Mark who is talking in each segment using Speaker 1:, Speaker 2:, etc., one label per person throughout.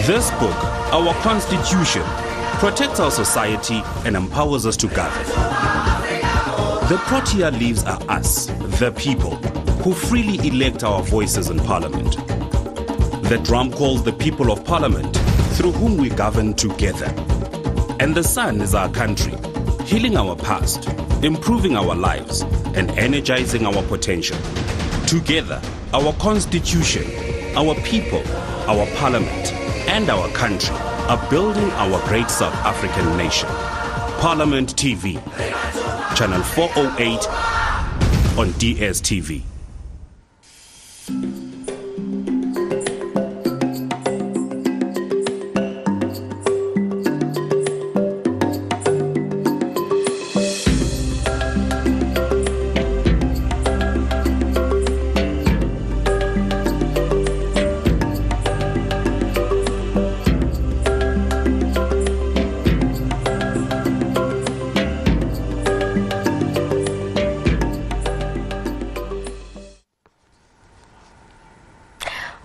Speaker 1: This book, our Constitution, protects our society and empowers us to govern. The Protea leaves are us, the people, who freely elect our voices in Parliament. The drum calls the people of Parliament, through whom we govern together. And the sun is our country, healing our past, improving our lives, and energizing our potential. Together, our Constitution, our people, our Parliament, and our country are building our great South African nation. Parliament TV, Channel 408 on DSTV.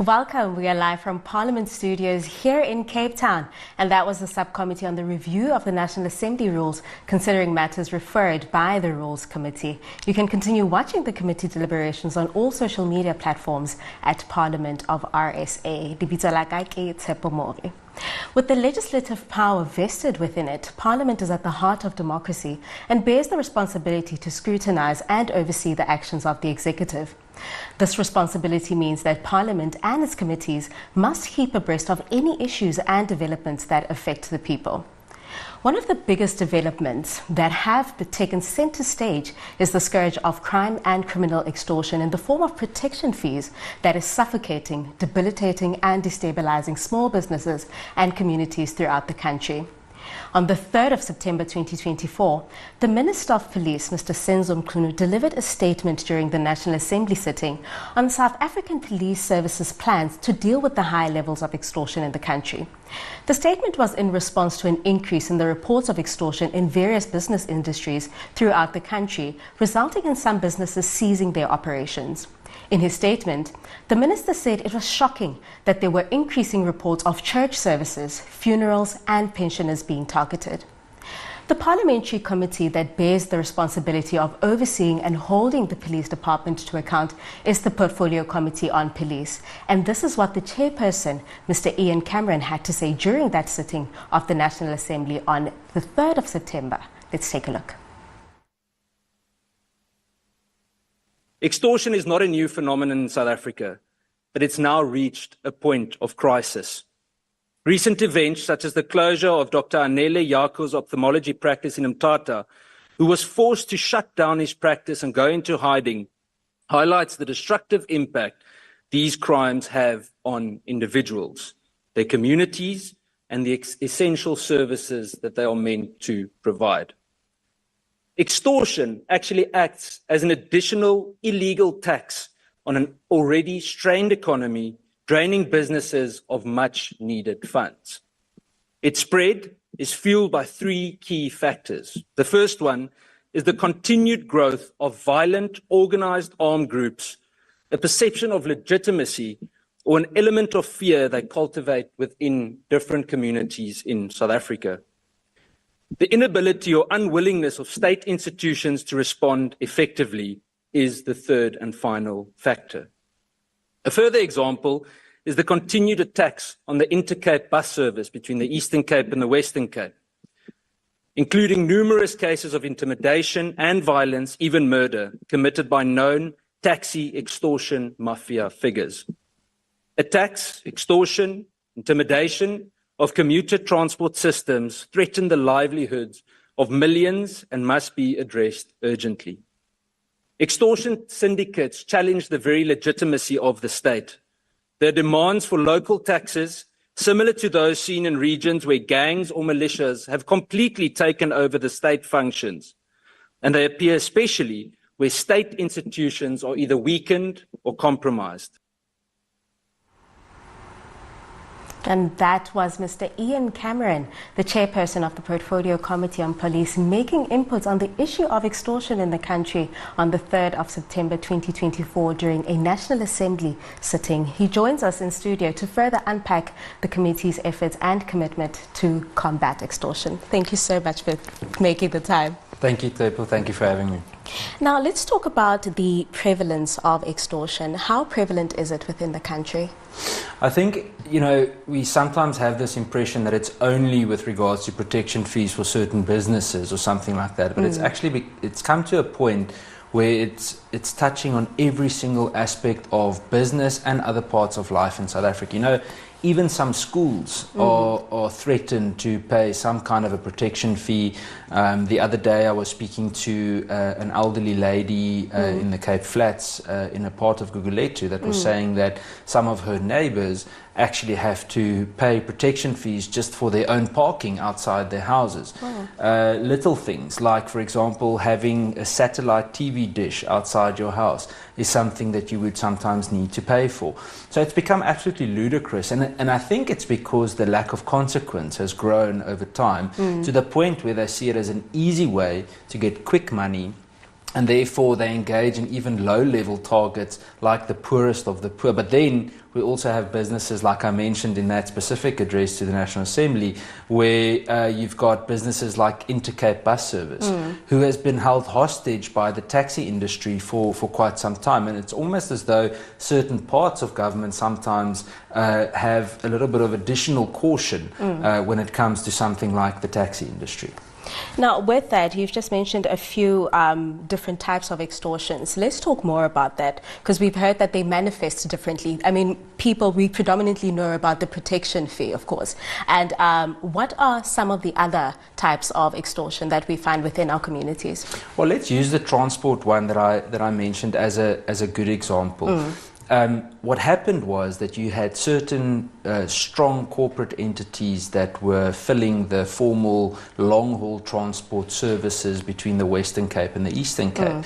Speaker 2: Welcome. We are live from Parliament Studios here in Cape Town, and that was the subcommittee on the review of the National Assembly rules, considering matters referred by the Rules Committee. You can continue watching the committee deliberations on all social media platforms at Parliament of RSA. With the legislative power vested within it, Parliament is at the heart of democracy and bears the responsibility to scrutinise and oversee the actions of the executive. This responsibility means that Parliament and its committees must keep abreast of any issues and developments that affect the people. One of the biggest developments that have taken centre stage is the scourge of crime and criminal extortion in the form of protection fees that is suffocating, debilitating and destabilising small businesses and communities throughout the country. On the 3rd of September 2024, the Minister of Police, Mr. Senzo Mchunu, delivered a statement during the National Assembly sitting on South African Police Service's plans to deal with the high levels of extortion in the country. The statement was in response to an increase in the reports of extortion in various business industries throughout the country, resulting in some businesses ceasing their operations. In his statement, the minister said it was shocking that there were increasing reports of church services, funerals and pensioners being targeted. The parliamentary committee that bears the responsibility of overseeing and holding the police department to account is the Portfolio Committee on Police. And this is what the chairperson, Mr. Ian Cameron, had to say during that sitting of the National Assembly on the 3rd of September. Let's take a look.
Speaker 3: Extortion is not a new phenomenon in South Africa, but it's now reached a point of crisis. Recent events, such as the closure of Dr. Anele Yako's ophthalmology practice in Mthatha, who was forced to shut down his practice and go into hiding, highlights the destructive impact these crimes have on individuals, their communities, and the essential services that they are meant to provide. Extortion actually acts as an additional illegal tax on an already strained economy, draining businesses of much needed funds. Its spread is fueled by three key factors. The first one is the continued growth of violent, organized armed groups, a perception of legitimacy or an element of fear they cultivate within different communities in South Africa. The inability or unwillingness of state institutions to respond effectively is the third and final factor. A further example is the continued attacks on the Inter-Cape bus service between the Eastern Cape and the Western Cape, including numerous cases of intimidation and violence, even murder, committed by known taxi extortion mafia figures. Attacks, extortion, intimidation of commuter transport systems threaten the livelihoods of millions and must be addressed urgently. Extortion syndicates challenge the very legitimacy of the state. Their demands for local taxes, similar to those seen in regions where gangs or militias have completely taken over the state functions, and they appear especially where state institutions are either weakened or compromised.
Speaker 2: And that was Mr. Ian Cameron, the chairperson of the Portfolio Committee on Police, making inputs on the issue of extortion in the country on the 3rd of September 2024 during a National Assembly sitting. He joins us in studio to further unpack the committee's efforts and commitment to combat extortion. Thank you so much for making the time.
Speaker 4: Thank you, Tepo. Thank you for having me.
Speaker 2: Now, let's talk about the prevalence of extortion. How prevalent is it within the country?
Speaker 4: I think, we sometimes have this impression that it's only with regards to protection fees for certain businesses or something like that, but it's come to a point where it's touching on every single aspect of business and other parts of life in South Africa. Even some schools are threatened to pay some kind of a protection fee. The other day I was speaking to an elderly lady in the Cape Flats in a part of Gugulethu that was saying that some of her neighbours actually have to pay protection fees just for their own parking outside their houses. Little things like, for example, having a satellite TV dish outside your house is something that you would sometimes need to pay for. So it's become absolutely ludicrous, and I think it's because the lack of consequence has grown over time to the point where they see it as an easy way to get quick money, and therefore they engage in even low-level targets like the poorest of the poor. But then we also have businesses, like I mentioned in that specific address to the National Assembly, where you've got businesses like Intercape Bus Service, who has been held hostage by the taxi industry for quite some time. And it's almost as though certain parts of government sometimes have a little bit of additional caution when it comes to something like the taxi industry.
Speaker 2: Now, with that, you've just mentioned a few different types of extortions. Let's talk more about that, because we've heard that they manifest differently. I mean, we predominantly know about the protection fee, of course. And what are some of the other types of extortion that we find within our communities?
Speaker 4: Well, let's use the transport one that I mentioned as a good example. What happened was that you had certain strong corporate entities that were filling the formal long-haul transport services between the Western Cape and the Eastern Cape.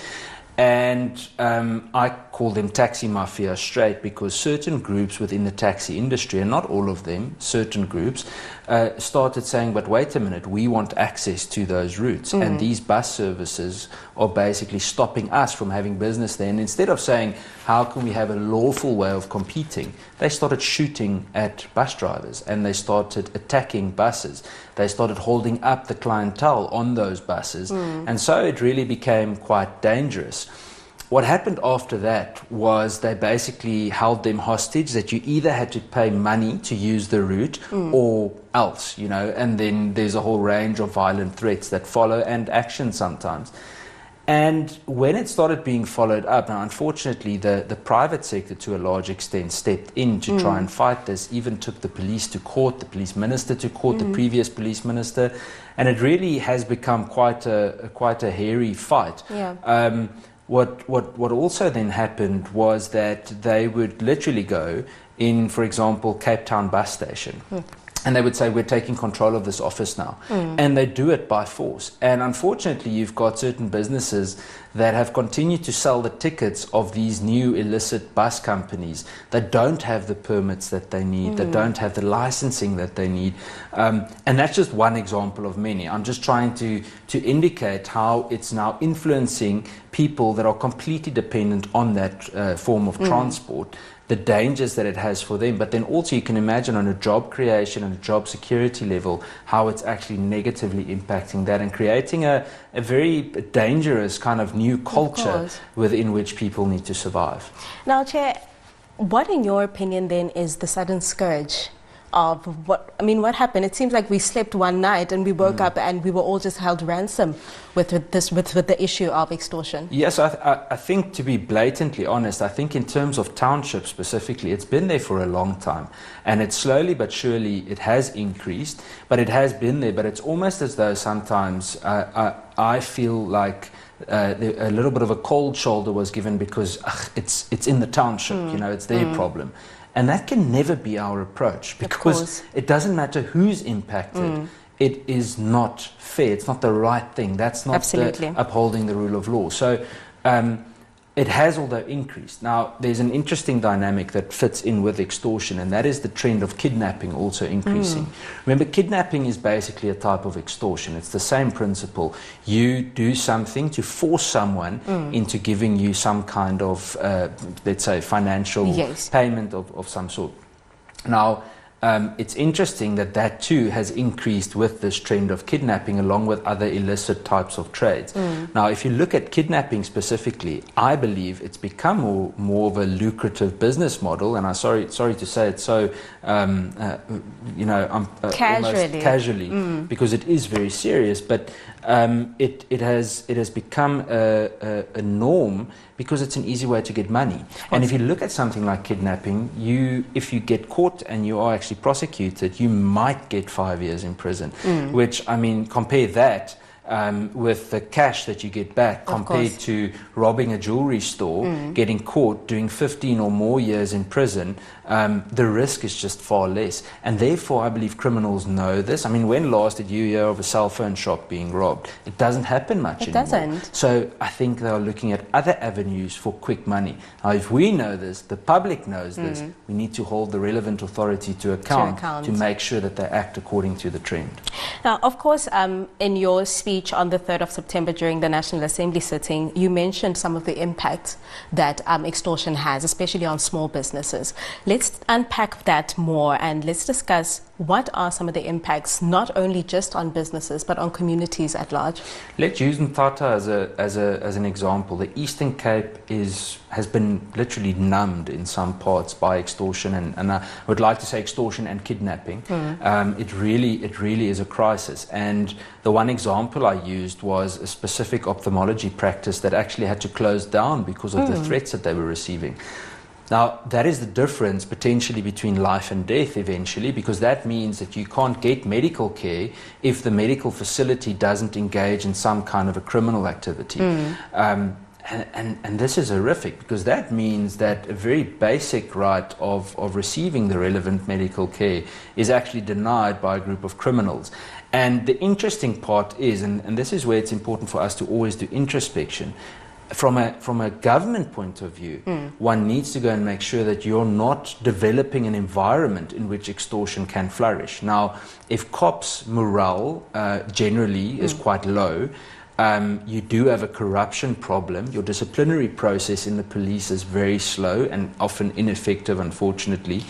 Speaker 4: And I call them taxi mafia straight, because certain groups within the taxi industry, and not all of them, certain groups, started saying, but wait a minute, we want access to those routes. And these bus services are basically stopping us from having business there. And instead of saying, how can we have a lawful way of competing, they started shooting at bus drivers, and they started attacking buses. They started holding up the clientele on those buses. And so it really became quite dangerous. What happened after that was they basically held them hostage, that you either had to pay money to use the route or else, and then there's a whole range of violent threats that follow, and action sometimes. And when it started being followed up, now unfortunately the private sector to a large extent stepped in to try and fight this, even took the police to court, the police minister to court, the previous police minister, and it really has become quite a hairy fight. What also then happened was that they would literally go in, for example, Cape Town bus station. And they would say, we're taking control of this office now. And they do it by force. And unfortunately, you've got certain businesses that have continued to sell the tickets of these new illicit bus companies that don't have the permits that they need, that don't have the licensing that they need. And that's just one example of many. I'm just trying to indicate how it's now influencing people that are completely dependent on that form of transport, the dangers that it has for them, but then also you can imagine on a job creation and a job security level how it's actually negatively impacting that and creating a very dangerous kind of new culture within which people need to survive.
Speaker 2: Now, Chair, what in your opinion then is the sudden scourge of what happened? It seems like we slept one night and we woke up and we were all just held ransom with the issue of extortion.
Speaker 4: Yes, I think, to be blatantly honest, I think in terms of townships specifically, it's been there for a long time, and it's slowly but surely it has increased, but it has been there. But it's almost as though sometimes I feel like a little bit of a cold shoulder was given because it's in the township, it's their problem. And that can never be our approach, because it doesn't matter who's impacted. It is not fair. It's not the right thing. That's not upholding the rule of law. So It has, although increased. Now, there's an interesting dynamic that fits in with extortion, and that is the trend of kidnapping also increasing. Remember, kidnapping is basically a type of extortion. It's the same principle. You do something to force someone into giving you some kind of, let's say, financial payment of some sort. Now, it's interesting that too has increased with this trend of kidnapping along with other illicit types of trades. Now, if you look at kidnapping specifically, I believe it's become more of a lucrative business model, and I'm sorry to say it so, almost casually, because it is very serious, but it has become a norm because it's an easy way to get money. And if you look at something like kidnapping, if you get caught and you are actually prosecuted, you might get 5 years in prison, which, I mean, compare that with the cash that you get back compared to robbing a jewelry store, getting caught, doing 15 or more years in prison. The risk is just far less. And therefore, I believe criminals know this. I mean, when last did you hear of a cell phone shop being robbed? It doesn't happen much anymore. It doesn't. So I think they are looking at other avenues for quick money. Now, if we know this, the public knows this, we need to hold the relevant authority to account to make sure that they act according to the trend.
Speaker 2: Now, of course, in your speech on the 3rd of September during the National Assembly sitting, you mentioned some of the impacts that extortion has, especially on small businesses. Let's unpack that more and let's discuss what are some of the impacts, not only just on businesses, but on communities at large.
Speaker 4: Let's use Mthatha as an example. The Eastern Cape has been literally numbed in some parts by extortion, and I would like to say extortion and kidnapping. It really is a crisis. And the one example I used was a specific ophthalmology practice that actually had to close down because of the threats that they were receiving. Now, that is the difference potentially between life and death eventually, because that means that you can't get medical care if the medical facility doesn't engage in some kind of a criminal activity. And this is horrific, because that means that a very basic right of receiving the relevant medical care is actually denied by a group of criminals. And the interesting part is, and this is where it's important for us to always do introspection, from a government point of view, one needs to go and make sure that you're not developing an environment in which extortion can flourish. Now, if cops' morale generally is quite low, you do have a corruption problem. Your disciplinary process in the police is very slow and often ineffective, unfortunately.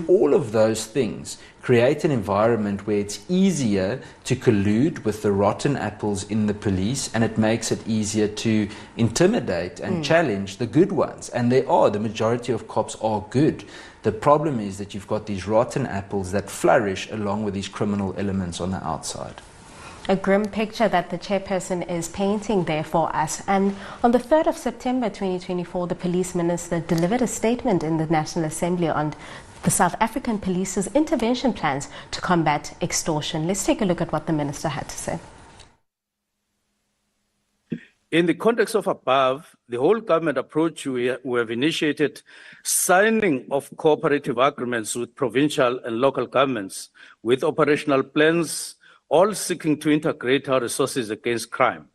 Speaker 4: All of those things create an environment where it's easier to collude with the rotten apples in the police, and it makes it easier to intimidate and challenge the good ones. And the majority of cops are good. The problem is that you've got these rotten apples that flourish along with these criminal elements on the outside.
Speaker 2: A grim picture that the chairperson is painting there for us. And on the 3rd of September 2024, the police minister delivered a statement in the National Assembly on the South African Police's intervention plans to combat extortion. Let's take a look at what the minister had to say.
Speaker 3: In the context of above, the whole government approach, we have initiated signing of cooperative agreements with provincial and local governments with operational plans, all seeking to integrate our resources against crime.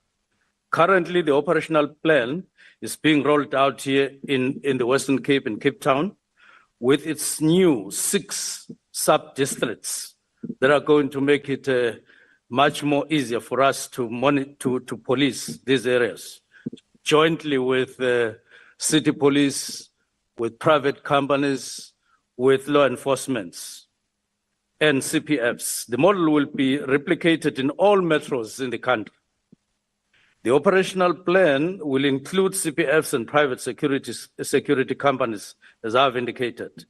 Speaker 3: Currently, the operational plan is being rolled out here in the Western Cape and Cape Town with its new 6 sub-districts that are going to make it much more easier for us to police these areas, jointly with city police, with private companies, with law enforcement and CPFs. The model will be replicated in all metros in the country. The operational plan will include CPFs and private security companies, as I've indicated.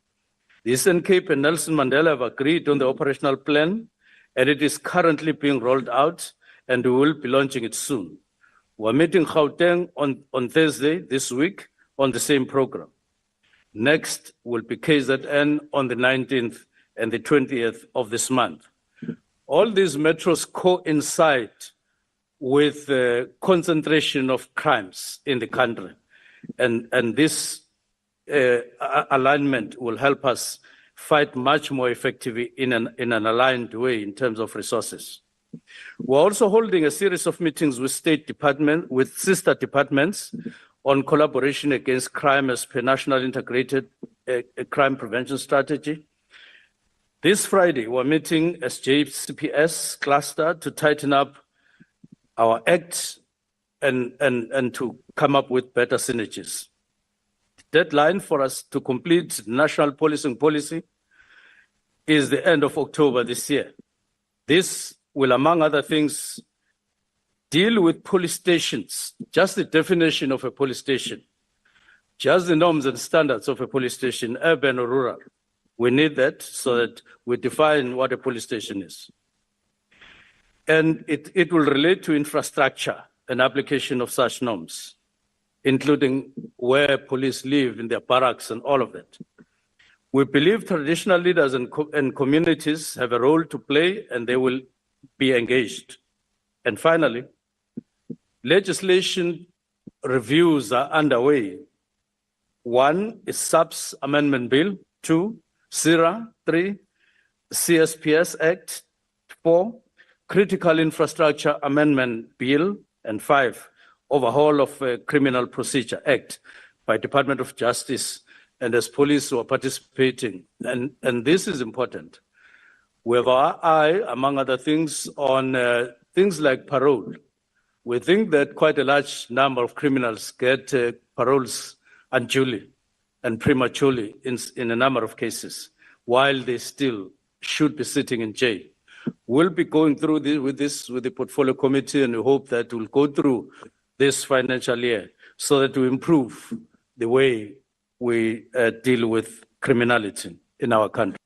Speaker 3: The Eastern Cape and Nelson Mandela have agreed on the operational plan, and it is currently being rolled out, and we will be launching it soon. We're meeting Gauteng on Thursday this week on the same program. Next will be KZN on the 19th and the 20th of this month. All these metros coincide with the concentration of crimes in the country. And this alignment will help us fight much more effectively in an aligned way in terms of resources. We're also holding a series of meetings with sister departments
Speaker 5: on collaboration against crime as per National Integrated Crime Prevention Strategy. This Friday, we're meeting as JCPS cluster to tighten up our act and to come up with better synergies. The deadline for us to complete national policing policy is the end of October this year. This will, among other things, deal with police stations, just the definition of a police station, just the norms and standards of a police station, urban or rural. We need that so that we define what a police station is. And it will relate to infrastructure and application of such norms, including where police live in their barracks and all of that. We believe traditional leaders and communities have a role to play and they will be engaged. And finally, legislation reviews are underway. 1 is SAPS Amendment Bill, 2, CIRA, 3, CSPS Act, 4, Critical Infrastructure Amendment Bill, and 5, overhaul of Criminal Procedure Act by Department of Justice and as police who are participating. And this is important. We have our eye, among other things, on things like parole. We think that quite a large number of criminals get paroles unduly and prematurely in a number of cases, while they still should be sitting in jail. We'll be going through this with the portfolio committee, and we hope that we'll go through this financial year so that we improve the way we deal with criminality in our country.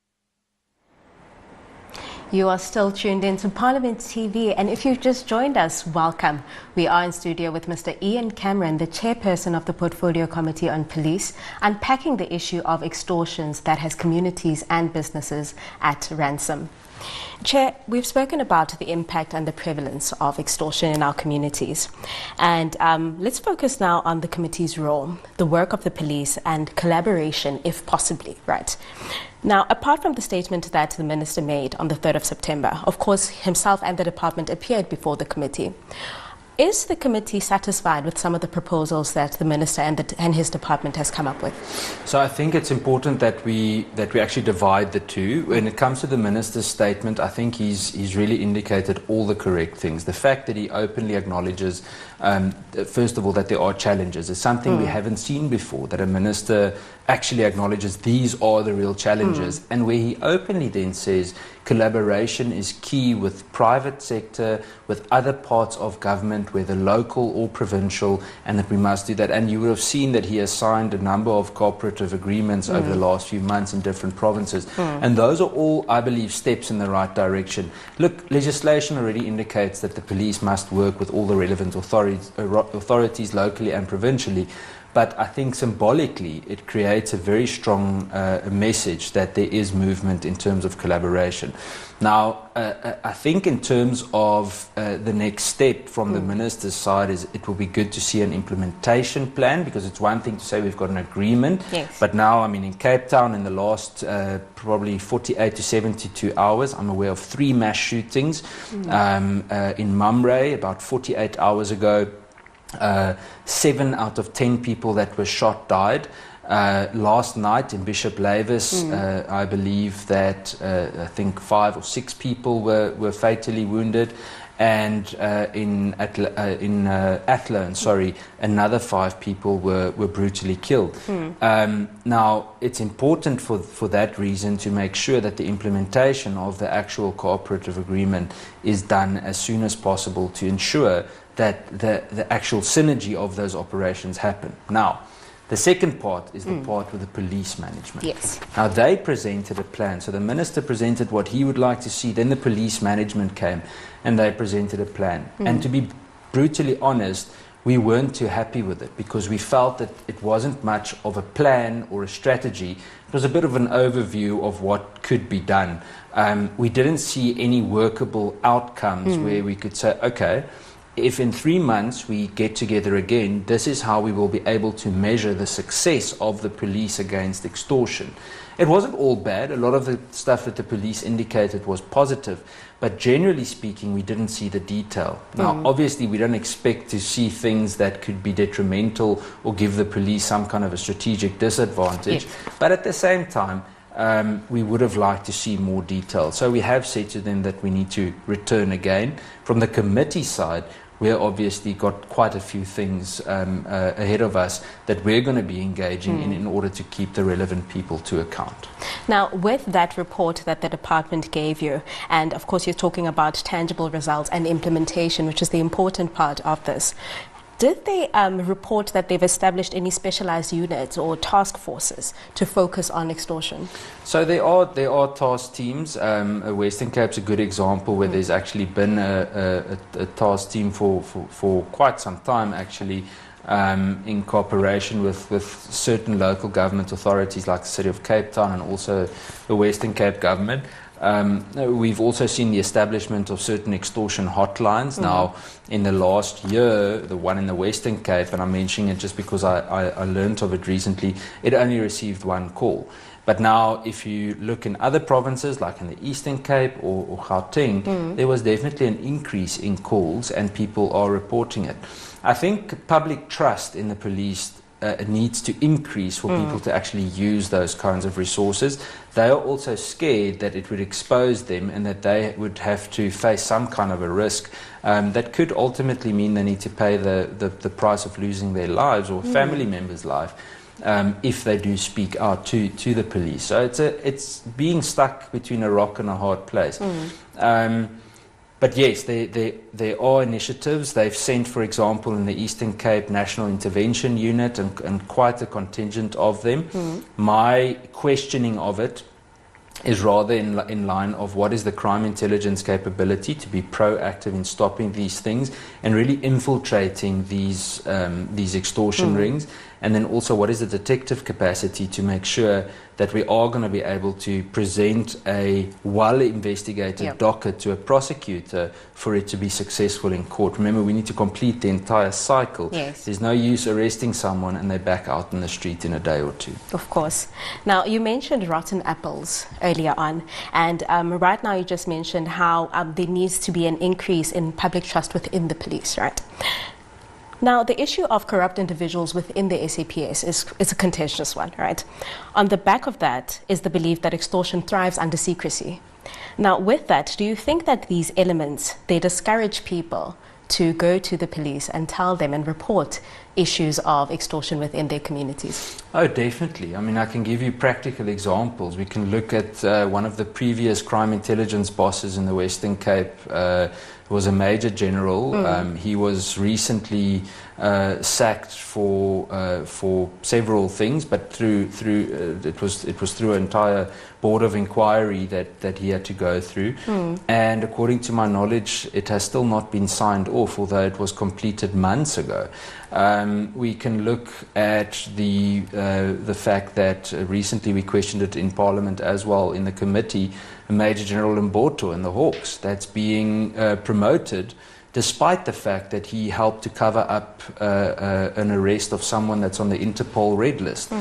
Speaker 2: You are still tuned into Parliament TV, and if you've just joined us, welcome. We are in studio with Mr. Ian Cameron, the chairperson of the Portfolio Committee on Police, unpacking the issue of extortions that has communities and businesses at ransom. Chair, we've spoken about the impact and the prevalence of extortion in our communities. And let's focus now on the committee's role, the work of the police and collaboration, if possibly, right? Now, apart from the statement that the Minister made on the 3rd of September, of course, himself and the department appeared before the committee. Is the committee satisfied with some of the proposals that the Minister and his department has come up with?
Speaker 4: So I think it's important that we actually divide the two. When it comes to the Minister's statement, I think he's really indicated all the correct things. The fact that he openly acknowledges, first of all, that there are challenges is something we haven't seen before, that a Minister actually acknowledges these are the real challenges, and where he openly then says collaboration is key with private sector, with other parts of government, whether local or provincial, and that we must do that. And you would have seen that he has signed a number of cooperative agreements over the last few months in different provinces, and those are all, I believe, steps in the right direction. Look, legislation already indicates that the police must work with all the relevant authorities locally and provincially. But I think symbolically it creates a very strong message that there is movement in terms of collaboration. Now, I think in terms of the next step from the Minister's side is it will be good to see an implementation plan, because it's one thing to say we've got an agreement, but now, I mean, in Cape Town in the last probably 48 to 72 hours, I'm aware of 3 mass shootings. In Mamre about 48 hours ago. 7 out of 10 people that were shot died. Last night in Bishop Lavis, I believe that I think 5 or 6 people were fatally wounded, and in Athlone, another 5 people were brutally killed. Now, it's important for that reason to make sure that the implementation of the actual cooperative agreement is done as soon as possible to ensure that the actual synergy of those operations happen. Now, the second part is the part with the police management.
Speaker 2: Yes.
Speaker 4: Now, they presented a plan. So the Minister presented what he would like to see. Then the police management came and they presented a plan. And to be brutally honest, we weren't too happy with it, because we felt that it wasn't much of a plan or a strategy. It was a bit of an overview of what could be done. We didn't see any workable outcomes where we could say, okay, if in 3 months we get together again, this is how we will be able to measure the success of the police against extortion. It wasn't all bad. A lot of the stuff that the police indicated was positive, but generally speaking, we didn't see the detail. Now, obviously, we don't expect to see things that could be detrimental or give the police some kind of a strategic disadvantage, but at the same time, we would have liked to see more detail. So we have said to them that we need to return again. From the committee side, we've obviously got quite a few things ahead of us that we're going to be engaging in order to keep the relevant people to account.
Speaker 2: Now, with that report that the department gave you, and of course you're talking about tangible results and implementation, which is the important part of this, did they report that they've established any specialized units or task forces to focus on extortion?
Speaker 4: So there are task teams. Western Cape's a good example where there's actually been a task team for quite some time, actually, in cooperation with certain local government authorities like the City of Cape Town and also the Western Cape government. We've also seen the establishment of certain extortion hotlines. Now, in the last year, the one in the Western Cape, and I'm mentioning it just because I learned of it recently, it only received 1 call. But now, if you look in other provinces, like in the Eastern Cape or Gauteng, there was definitely an increase in calls and people are reporting it. I think public trust in the police needs to increase for people to actually use those kinds of resources. They are also scared that it would expose them and that they would have to face some kind of a risk that could ultimately mean they need to pay the price of losing their lives or a family member's life if they do speak out to the police. So it's being stuck between a rock and a hard place. But yes, there are initiatives. They've sent, for example, in the Eastern Cape National Intervention Unit and quite a contingent of them. My questioning of it is rather in line of what is the crime intelligence capability to be proactive in stopping these things and really infiltrating these extortion rings, and then also what is the detective capacity to make sure that we are going to be able to present a well-investigated docket to a prosecutor for it to be successful in court. Remember, we need to complete the entire cycle.
Speaker 2: Yes.
Speaker 4: There's no use arresting someone and they're back out in the street in a day or two.
Speaker 2: Of course. Now, you mentioned rotten apples earlier on, and right now you just mentioned how there needs to be an increase in public trust within the police, right? Now, the issue of corrupt individuals within the SAPS is a contentious one, right? On the back of that is the belief that extortion thrives under secrecy. Now, with that, do you think that these elements, they discourage people to go to the police and tell them and report issues of extortion within their communities?
Speaker 4: Oh, definitely. I mean, I can give you practical examples. We can look at one of the previous crime intelligence bosses in the Western Cape. Was a major general. He was recently sacked for several things, but it was through an entire board of inquiry that he had to go through. And according to my knowledge, it has still not been signed off, although it was completed months ago. We can look at the fact that recently we questioned it in Parliament as well in the committee. Major General Mboto and the Hawks that's being promoted despite the fact that he helped to cover up an arrest of someone that's on the Interpol red list.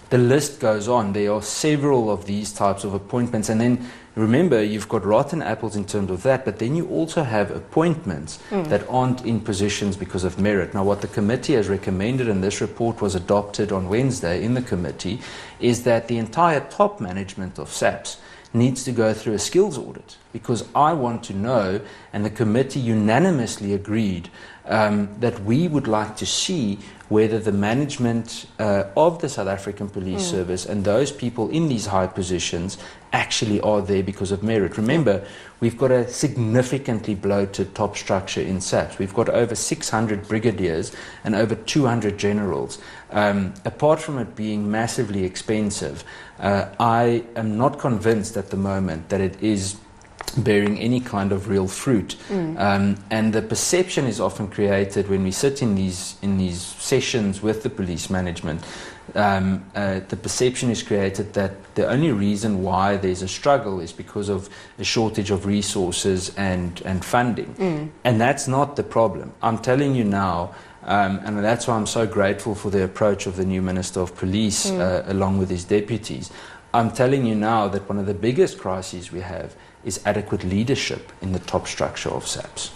Speaker 4: The list goes on. There are several of these types of appointments, and then remember, you've got rotten apples in terms of that, but then you also have appointments that aren't in positions because of merit. Now, what the committee has recommended, and this report was adopted on Wednesday in the committee, is that the entire top management of SAPS needs to go through a skills audit, because I want to know, and the committee unanimously agreed that we would like to see whether the management of the South African Police Service and those people in these high positions actually are there because of merit. Remember, we've got a significantly bloated top structure in SAPS. We've got over 600 brigadiers and over 200 generals. Apart from it being massively expensive, I am not convinced at the moment that it is bearing any kind of real fruit. And the perception is often created when we sit in these sessions with the police management. The perception is created that the only reason why there's a struggle is because of a shortage of resources and funding. And that's not the problem. I'm telling you now, and that's why I'm so grateful for the approach of the new Minister of Police along with his deputies. I'm telling you now that one of the biggest crises we have is adequate leadership in the top structure of SAPS.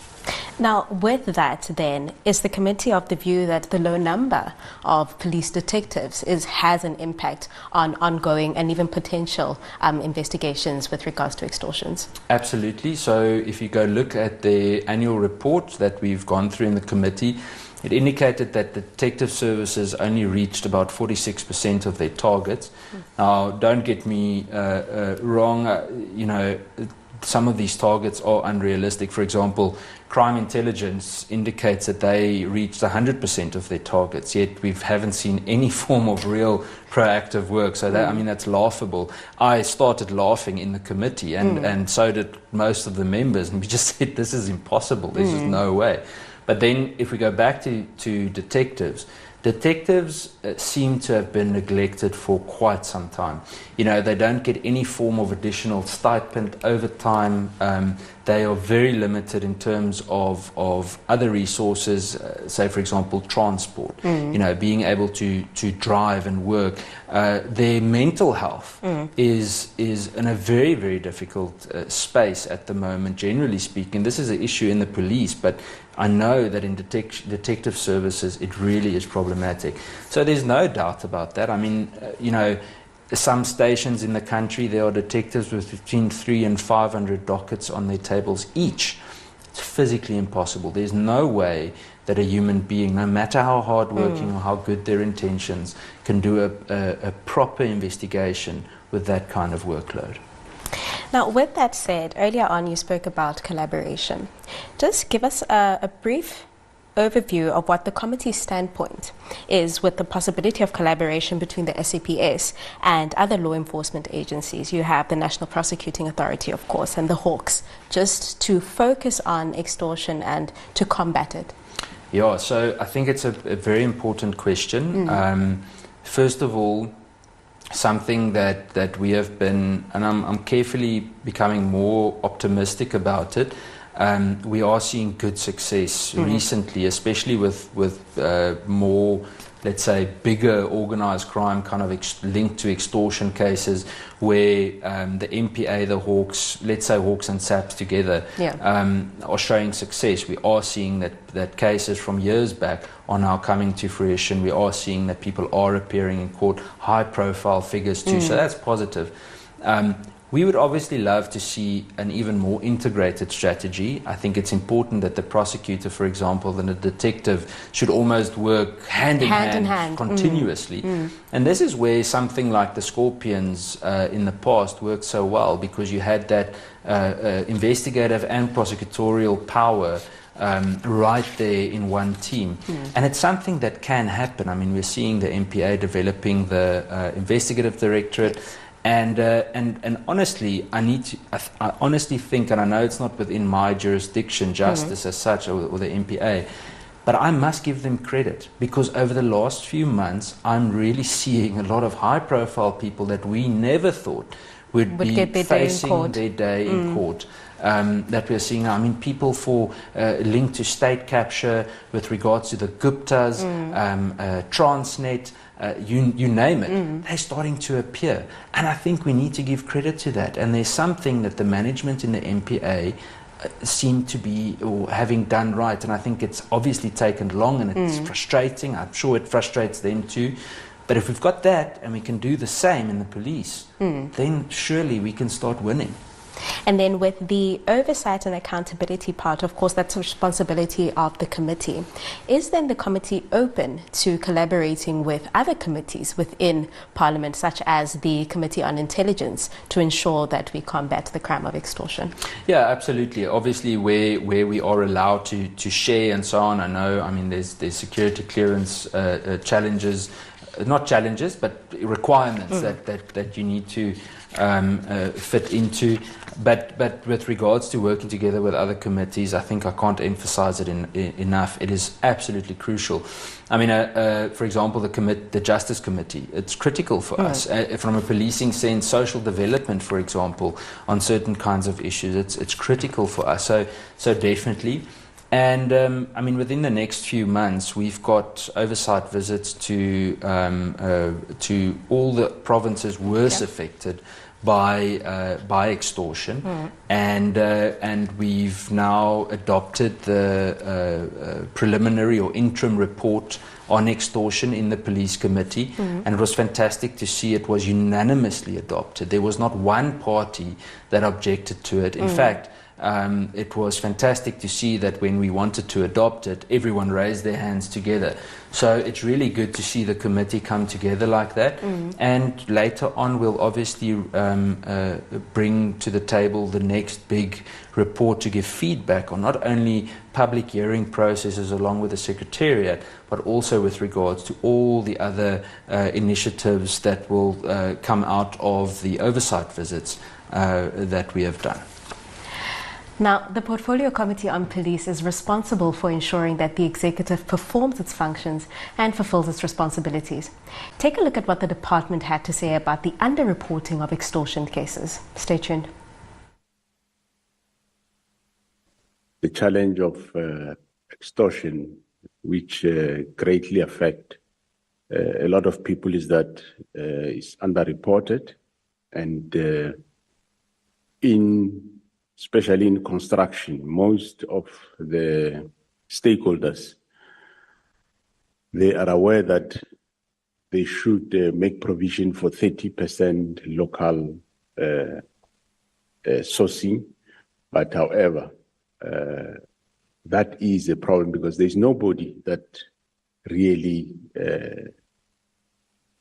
Speaker 2: Now, with that, then, is the committee of the view that the low number of police detectives has an impact on ongoing and even potential investigations with regards to extortions?
Speaker 4: Absolutely. So if you go look at the annual report that we've gone through in the committee, it indicated that the detective services only reached about 46% of their targets. Now, don't get me wrong, some of these targets are unrealistic. For example, crime intelligence indicates that they reached 100% of their targets, yet we haven't seen any form of real proactive work. So that, that's laughable. I started laughing in the committee, and so did most of the members, and we just said, this is impossible, there's just no way. But then if we go back to detectives seem to have been neglected for quite some time. They don't get any form of additional stipend, overtime. They are very limited in terms of other resources, say, for example, transport, being able to drive and work. Their mental health is in a very, very difficult space at the moment, generally speaking. This is an issue in the police, but I know that in detective services it really is problematic. So there's no doubt about that. Some stations in the country, there are detectives with between 300 and 500 dockets on their tables each. It's physically impossible. There's no way that a human being, no matter how hardworking or how good their intentions, can do a proper investigation with that kind of workload.
Speaker 2: Now, with that said, earlier on you spoke about collaboration. Just give us a brief overview of what the committee's standpoint is with the possibility of collaboration between the SAPS and other law enforcement agencies. You have the National Prosecuting Authority, of course, and the Hawks, just to focus on extortion and to combat it.
Speaker 4: Yeah, so I think it's a very important question. First of all, something that we have been, and I'm carefully becoming more optimistic about it. We are seeing good success recently, especially with more, let's say, bigger organized crime kind of linked to extortion cases where the MPA, the Hawks, let's say Hawks and SAPS together, are showing success. We are seeing that cases from years back are now coming to fruition. We are seeing that people are appearing in court, high-profile figures too, so that's positive. We would obviously love to see an even more integrated strategy. I think it's important that the prosecutor, for example, and the detective should almost work hand in hand continuously. And this is where something like the Scorpions in the past worked so well, because you had that investigative and prosecutorial power right there in one team. And it's something that can happen. We're seeing the MPA developing the investigative directorate. And honestly, I honestly think, and I know it's not within my jurisdiction, justice as such, or the MPA, but I must give them credit, because over the last few months, I'm really seeing a lot of high-profile people that we never thought would be facing their day in court. That we're seeing now. People linked to state capture with regards to the Guptas, Transnet, you name it, they're starting to appear. And I think we need to give credit to that. And there's something that the management in the MPA seem to be having done right. And I think it's obviously taken long, and it's frustrating. I'm sure it frustrates them too. But if we've got that and we can do the same in the police, then surely we can start winning.
Speaker 2: And then with the oversight and accountability part, of course, that's a responsibility of the committee. Is then the committee open to collaborating with other committees within Parliament, such as the Committee on Intelligence, to ensure that we combat the crime of extortion?
Speaker 4: Yeah, absolutely. Obviously, where we are allowed to share and so on, I know, there's security clearance challenges, not challenges, but requirements that you need to fit into. But with regards to working together with other committees, I think I can't emphasize it enough. It is absolutely crucial. I mean, for example, the Justice Committee, it's critical for us. From a policing sense, social development, for example, on certain kinds of issues, it's critical for us. So definitely. And I mean, within the next few months, we've got oversight visits to all the provinces worst affected by extortion, and we've now adopted the preliminary or interim report on extortion in the police committee, and it was fantastic to see it was unanimously adopted. There was not one party that objected to it. In fact, it was fantastic to see that when we wanted to adopt it, everyone raised their hands together. So it's really good to see the committee come together like that. And later on, we'll obviously bring to the table the next big report to give feedback on not only public hearing processes along with the Secretariat, but also with regards to all the other initiatives that will come out of the oversight visits that we have done.
Speaker 2: Now, the Portfolio Committee on Police is responsible for ensuring that the executive performs its functions and fulfills its responsibilities. Take a look at what the department had to say about the underreporting of extortion cases. Stay tuned.
Speaker 6: The challenge of extortion, which greatly affect a lot of people, is that it's underreported, and especially in construction, most of the stakeholders, they are aware that they should make provision for 30% local sourcing. But however, that is a problem because there's nobody that really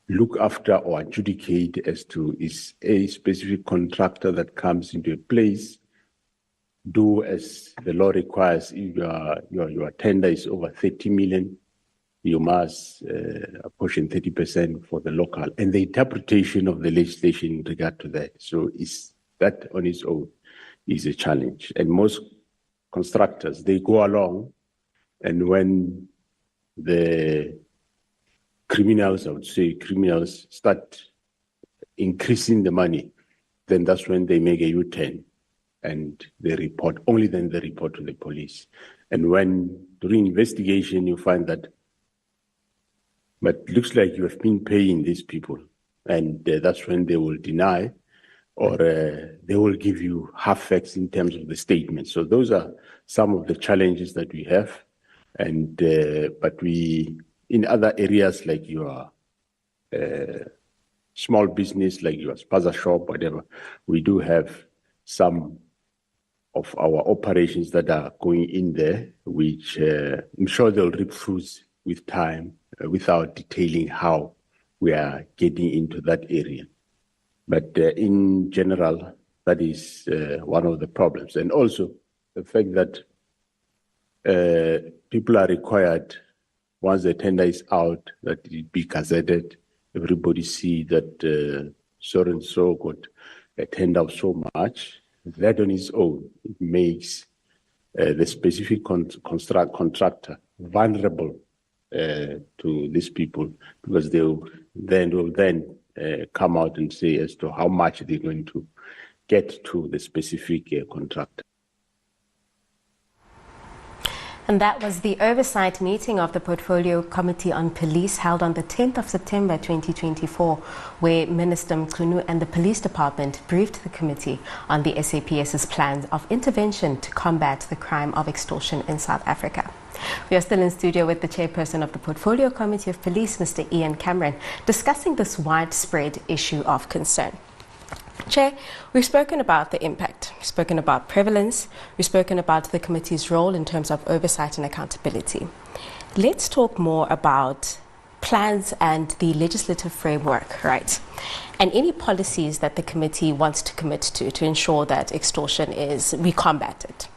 Speaker 6: look after or adjudicate as to is a specific contractor that comes into a place do as the law requires. If your tender is over 30 million, you must apportion 30% for the local, and the interpretation of the legislation in regard to that. So that on its own is a challenge. And most constructors, they go along, and when the criminals, I would say criminals, start increasing the money, then that's when they make a U-turn. And they report, only then they report to the police. And when during investigation you find that, but looks like you have been paying these people, and that's when they will deny, or they will give you half facts in terms of the statement. So those are some of the challenges that we have. And but we, in other areas like your small business, like your spaza shop, whatever, we do have some of our operations that are going in there, which I'm sure they'll reap fruits with time, without detailing how we are getting into that area. But in general, that is one of the problems. And also the fact that people are required, once the tender is out, that it be gazetted, everybody see that so-and-so got a tender of so much. That on its own, it makes the specific contractor vulnerable to these people, because they will then come out and say as to how much they're going to get to the specific contractor.
Speaker 2: And that was the oversight meeting of the Portfolio Committee on Police held on the 10th of September 2024, where Minister Mchunu and the Police Department briefed the committee on the SAPS's plans of intervention to combat the crime of extortion in South Africa. We are still in studio with the Chairperson of the Portfolio Committee of Police, Mr. Ian Cameron, discussing this widespread issue of concern. Chair, we've spoken about the impact, we've spoken about prevalence, we've spoken about the committee's role in terms of oversight and accountability. Let's talk more about plans and the legislative framework, right? And any policies that the committee wants to commit to ensure that extortion we combat it.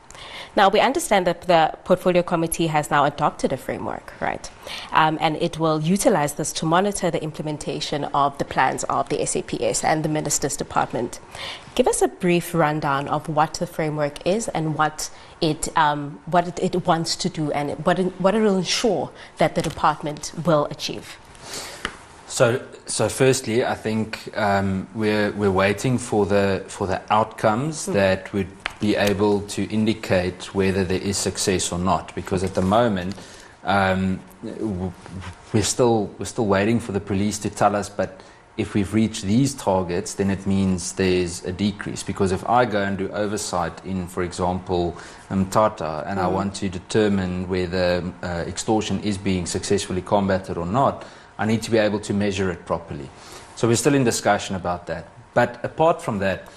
Speaker 2: Now, we understand that the Portfolio Committee has now adopted a framework, right? And it will utilize this to monitor the implementation of the plans of the SAPS and the Minister's Department. Give us a brief rundown of what the framework is and what it wants to do and what it will ensure that the department will achieve.
Speaker 4: So firstly, I think we're waiting for the outcomes that would be able to indicate whether there is success or not. Because at the moment, we're still waiting for the police to tell us. But if we've reached these targets, then it means there's a decrease. Because if I go and do oversight in, for example, Tata, and I want to determine whether extortion is being successfully combated or not, I need to be able to measure it properly. So we're still in discussion about that. But apart from that,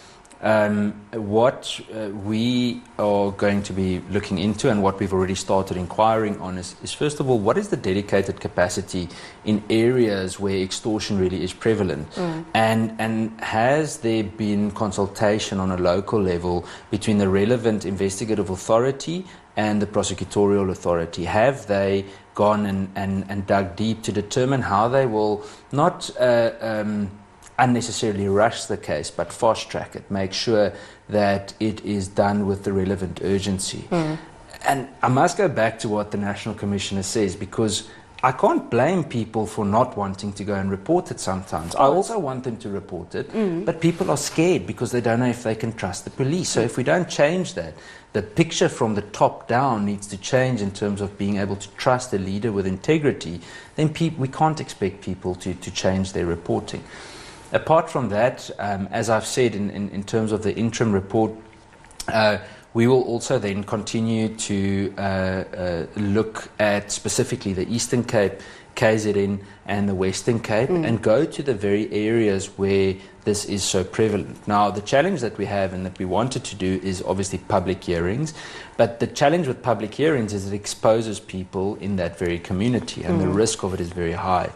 Speaker 4: what we are going to be looking into and what we've already started inquiring on is first of all, what is the dedicated capacity in areas where extortion really is prevalent? And has there been consultation on a local level between the relevant investigative authority and the prosecutorial authority? Have they gone and dug deep to determine how they will not unnecessarily rush the case, but fast track it, make sure that it is done with the relevant urgency? And I must go back to what the National Commissioner says, because I can't blame people for not wanting to go and report it sometimes. I also want them to report it, but people are scared because they don't know if they can trust the police. So if we don't change that, the picture from the top down needs to change in terms of being able to trust a leader with integrity, then we can't expect people to change their reporting. Apart from that, as I've said in terms of the interim report, we will also then continue to look at specifically the Eastern Cape, KZN and the Western Cape and go to the very areas where this is so prevalent. Now, the challenge that we have and that we wanted to do is obviously public hearings, but the challenge with public hearings is it exposes people in that very community and the risk of it is very high.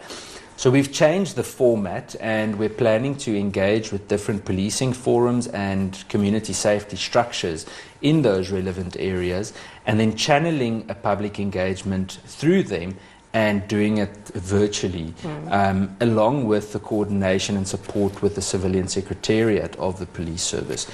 Speaker 4: So we've changed the format and we're planning to engage with different policing forums and community safety structures in those relevant areas and then channeling a public engagement through them and doing it virtually, along with the coordination and support with the Civilian Secretariat of the Police Service.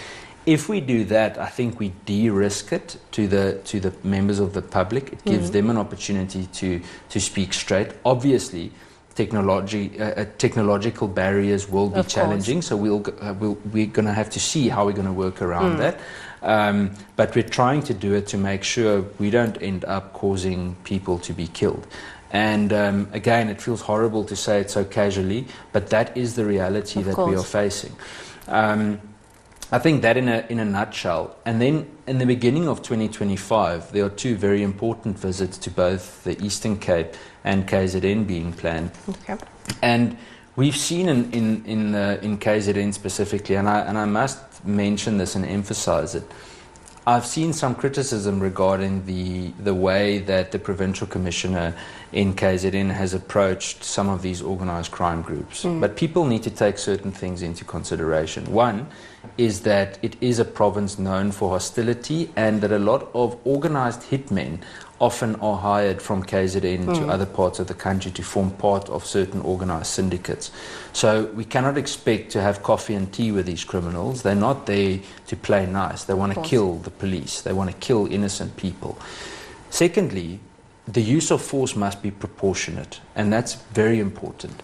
Speaker 4: If we do that, I think we de-risk it to the members of the public. It gives them an opportunity to speak straight. Obviously, technological barriers will be challenging, so we're going to have to see how we're going to work around that. But we're trying to do it to make sure we don't end up causing people to be killed. And again, it feels horrible to say it so casually, but that is the reality that we are facing. I think that in a nutshell. And then in the beginning of 2025, there are two very important visits to both the Eastern Cape and KZN being planned. Okay. And we've seen in KZN specifically, and I must mention this and emphasize it, I've seen some criticism regarding the way that the Provincial Commissioner in KZN has approached some of these organized crime groups. But people need to take certain things into consideration. One is that it is a province known for hostility and that a lot of organized hitmen often are hired from KZN to other parts of the country to form part of certain organized syndicates. So we cannot expect to have coffee and tea with these criminals. They're not there to play nice. They want to kill the police. They want to kill innocent people. Secondly, the use of force must be proportionate, and that's very important.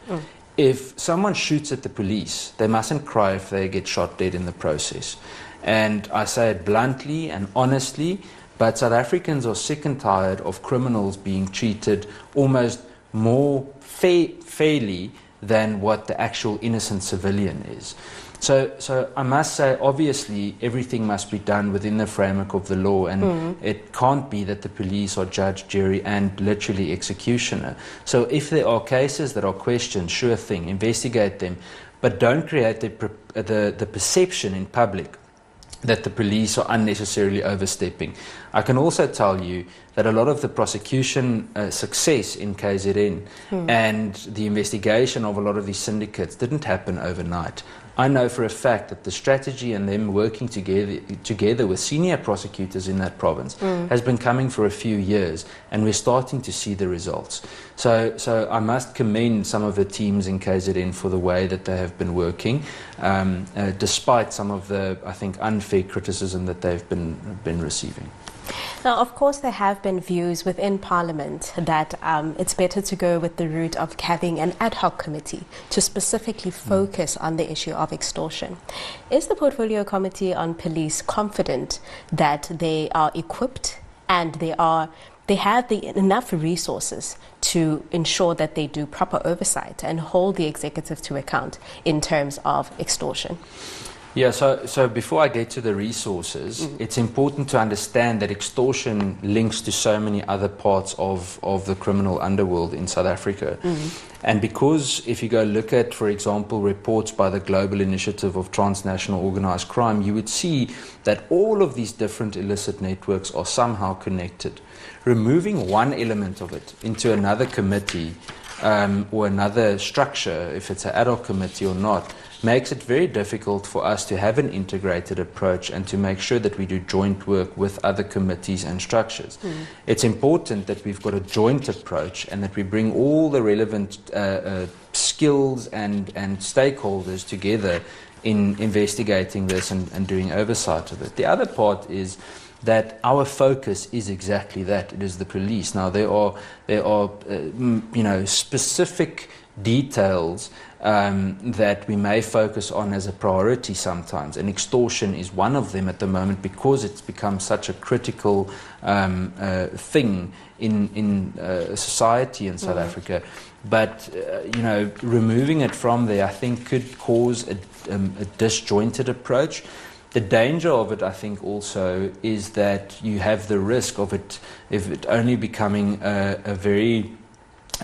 Speaker 4: If someone shoots at the police, they mustn't cry if they get shot dead in the process. And I say it bluntly and honestly, but South Africans are sick and tired of criminals being treated almost more fairly than what the actual innocent civilian is. So I must say, obviously, everything must be done within the framework of the law, and it can't be that the police are judge, jury, and literally executioner. So if there are cases that are questioned, sure thing, investigate them, but don't create the perception in public that the police are unnecessarily overstepping. I can also tell you that a lot of the prosecution success in KZN and the investigation of a lot of these syndicates didn't happen overnight. I know for a fact that the strategy and them working together with senior prosecutors in that province has been coming for a few years, and we're starting to see the results. So I must commend some of the teams in KZN for the way that they have been working, despite some of the, I think, unfair criticism that they've been receiving.
Speaker 2: Now, of course, there have been views within Parliament that it's better to go with the route of having an ad hoc committee to specifically focus on the issue of extortion. Is the Portfolio Committee on Police confident that they are equipped and they have enough resources to ensure that they do proper oversight and hold the executive to account in terms of extortion?
Speaker 4: Yeah, so before I get to the resources, it's important to understand that extortion links to so many other parts of the criminal underworld in South Africa. And because if you go look at, for example, reports by the Global Initiative of Transnational Organized Crime, you would see that all of these different illicit networks are somehow connected. Removing one element of it into another committee or another structure, if it's an ad hoc committee or not, makes it very difficult for us to have an integrated approach and to make sure that we do joint work with other committees and structures. It's important that we've got a joint approach and that we bring all the relevant skills and stakeholders together in investigating this and doing oversight of it. The other part is that our focus is exactly that. It is the police. Now, there are specific details that we may focus on as a priority sometimes, and extortion is one of them at the moment because it's become such a critical thing in society in South Africa. But removing it from there, I think, could cause a disjointed approach. The danger of it, I think, also is that you have the risk of it only becoming a very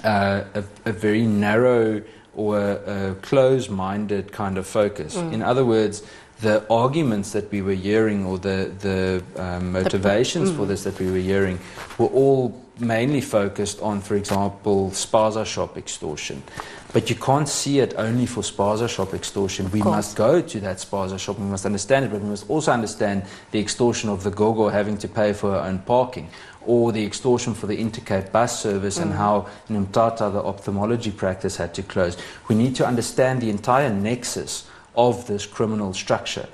Speaker 4: narrow or a close-minded kind of focus. In other words, the arguments that we were hearing or the motivations for this that we were hearing were all mainly focused on, for example, spaza shop extortion. But you can't see it only for spaza shop extortion. We must go to that spaza shop, we must understand it, but we must also understand the extortion of the gogo having to pay for her own parking, or the extortion for the Intercape bus service and how in Umtata the ophthalmology practice had to close. We need to understand the entire nexus of this criminal structure.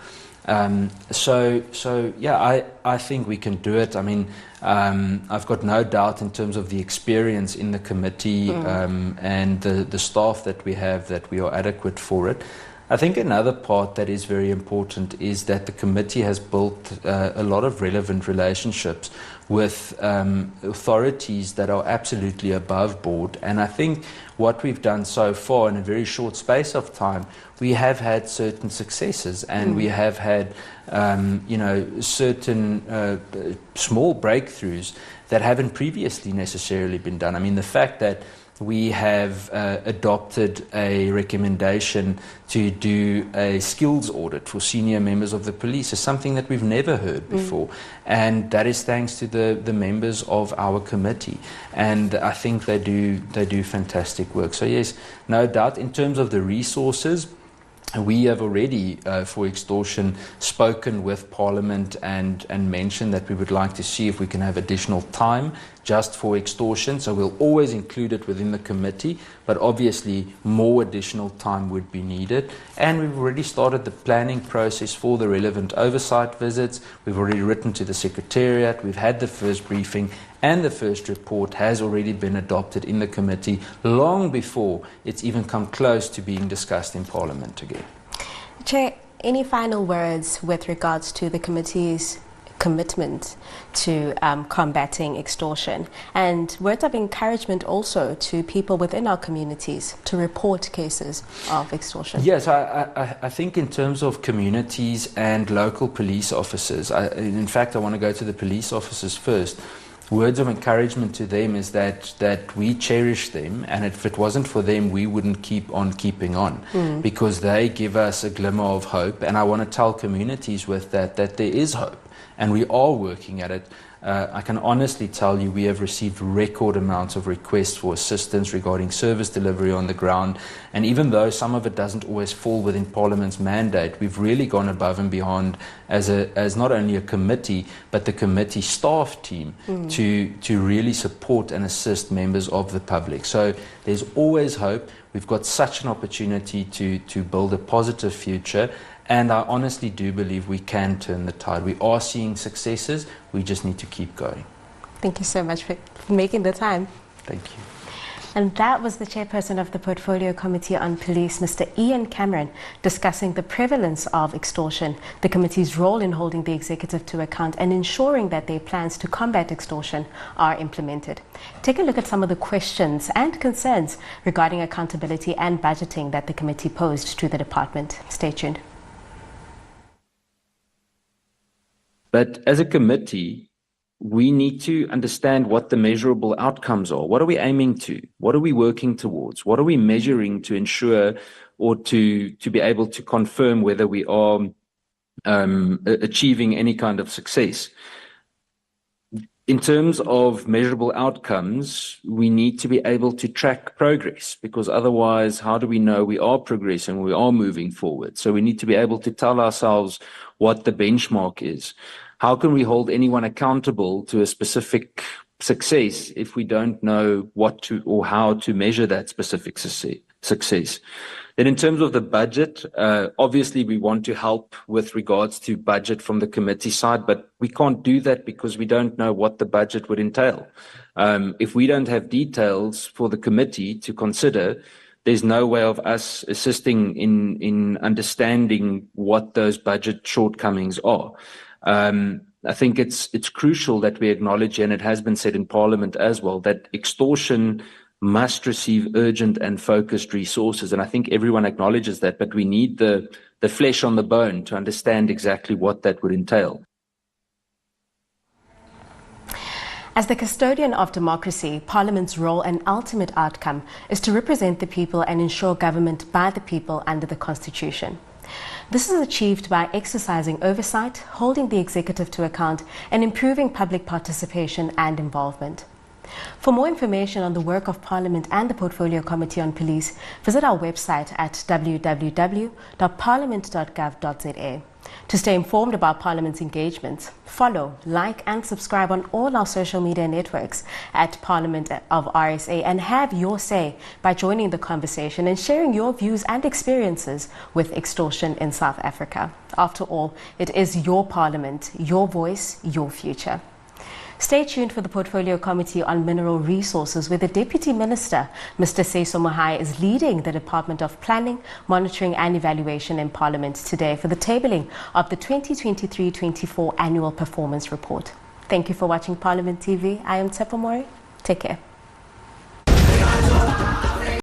Speaker 4: So yeah, I think we can do it. I mean, I've got no doubt in terms of the experience in the committee and the staff that we have that we are adequate for it. I think another part that is very important is that the committee has built a lot of relevant relationships with authorities that are absolutely above board. And I think what we've done so far in a very short space of time, we have had certain successes and we have had certain small breakthroughs that haven't previously necessarily been done. I mean, the fact that we have adopted a recommendation to do a skills audit for senior members of the police is something that we've never heard before. And that is thanks to the members of our committee. And I think they do fantastic work. So yes, no doubt. In terms of the resources, we have already, for extortion, spoken with Parliament and mentioned that we would like to see if we can have additional time just for extortion. So we'll always include it within the committee, but obviously more additional time would be needed. And we've already started the planning process for the relevant oversight visits. We've already written to the Secretariat. We've had the first briefing, and the first report has already been adopted in the committee long before it's even come close to being discussed in Parliament again.
Speaker 2: Chair, any final words with regards to the committee's commitment to combating extortion, and words of encouragement also to people within our communities to report cases of extortion?
Speaker 4: Yes, I think in terms of communities and local police officers, in fact I want to go to the police officers first. Words of encouragement to them is that we cherish them, and if it wasn't for them, we wouldn't keep on keeping on, because they give us a glimmer of hope. And I want to tell communities with that there is hope, and we are working at it. I can honestly tell you we have received record amounts of requests for assistance regarding service delivery on the ground, and even though some of it doesn't always fall within Parliament's mandate, we've really gone above and beyond as not only a committee but the committee staff team to really support and assist members of the public. So there's always hope. We've got such an opportunity to build a positive future, and I honestly do believe we can turn the tide. We are seeing successes. We just need to keep going.
Speaker 2: Thank you so much for making the time.
Speaker 4: Thank you.
Speaker 2: And that was the chairperson of the Portfolio Committee on Police, Mr. Ian Cameron, discussing the prevalence of extortion, the committee's role in holding the executive to account and ensuring that their plans to combat extortion are implemented. Take a look at some of the questions and concerns regarding accountability and budgeting that the committee posed to the department. Stay tuned.
Speaker 3: But as a committee, we need to understand what the measurable outcomes are. What are we aiming to? What are we working towards? What are we measuring to ensure or to be able to confirm whether we are achieving any kind of success? In terms of measurable outcomes, we need to be able to track progress, because otherwise, how do we know we are progressing, we are moving forward? So we need to be able to tell ourselves what the benchmark is. How can we hold anyone accountable to a specific success if we don't know what to or how to measure that specific success? Then in terms of the budget, obviously we want to help with regards to budget from the committee side, but we can't do that because we don't know what the budget would entail. If we don't have details for the committee to consider, there's no way of us assisting in understanding what those budget shortcomings are. I think it's crucial that we acknowledge, and it has been said in Parliament as well, that extortion must receive urgent and focused resources. And I think everyone acknowledges that, but we need the flesh on the bone to understand exactly what that would entail.
Speaker 2: As the custodian of democracy, Parliament's role and ultimate outcome is to represent the people and ensure government by the people under the Constitution. This is achieved by exercising oversight, holding the executive to account, and improving public participation and involvement. For more information on the work of Parliament and the Portfolio Committee on Police, visit our website at www.parliament.gov.za. To stay informed about Parliament's engagements, follow, like and subscribe on all our social media networks at Parliament of RSA, and have your say by joining the conversation and sharing your views and experiences with extortion in South Africa. After all, it is your Parliament, your voice, your future. Stay tuned for the Portfolio Committee on Mineral Resources, where the Deputy Minister, Mr. Seiso Mohai, is leading the Department of Planning, Monitoring and Evaluation in Parliament today for the tabling of the 2023-24 Annual Performance Report. Thank you for watching Parliament TV. I am Tsepo Mori. Take care.